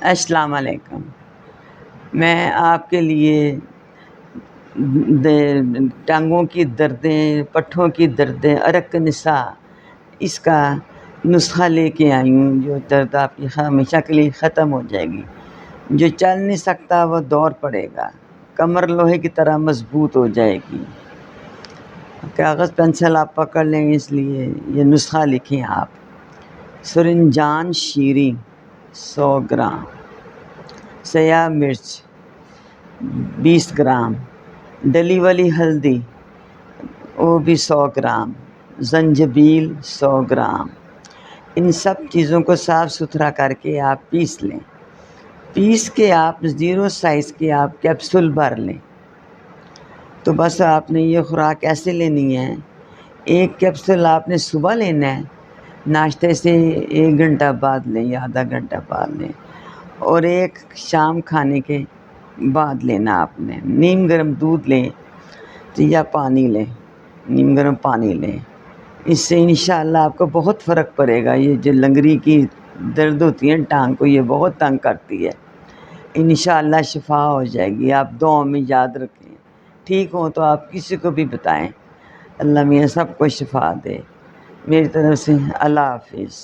السلام علیکم۔ میں آپ کے لیے ٹانگوں کی دردیں، پٹھوں کی دردیں، عرق نساء، اس کا نسخہ لے کے آئی ہوں، جو درد آپ کی ہمیشہ کے لیے ختم ہو جائے گی۔ جو چل نہیں سکتا وہ دوڑ پڑے گا، کمر لوہے کی طرح مضبوط ہو جائے گی۔ کاغذ پینسل آپ پکڑ لیں گے، اس لیے یہ نسخہ لکھیں آپ۔ سرنجان شیریں 100 گرام، سیاہ مرچ 20 گرام، ڈلی والی ہلدی وہ بھی 100 گرام، زنجبیل 100 گرام۔ ان سب چیزوں کو صاف ستھرا کر کے آپ پیس لیں۔ پیس کے آپ 0 سائز کے آپ کیپسول بھر لیں۔ تو بس آپ نے یہ خوراک ایسے لینی ہے، ایک کیپسول آپ نے صبح لینا ہے، ناشتے سے 1 گھنٹہ بعد لیں یا آدھا گھنٹہ بعد لیں، اور ایک شام کھانے کے بعد لینا آپ نے۔ نیم گرم دودھ لیں یا پانی لیں، نیم گرم پانی لیں۔ اس سے انشاءاللہ آپ کو بہت فرق پڑے گا۔ یہ جو لنگری کی درد ہوتی ہے ٹانگ کو، یہ بہت تنگ کرتی ہے، انشاءاللہ شفا ہو جائے گی۔ آپ دعاؤں میں یاد رکھیں، ٹھیک ہوں تو آپ کسی کو بھی بتائیں۔ اللہ میاں سب کو شفا دے۔ میری طرف سے اللہ حافظ۔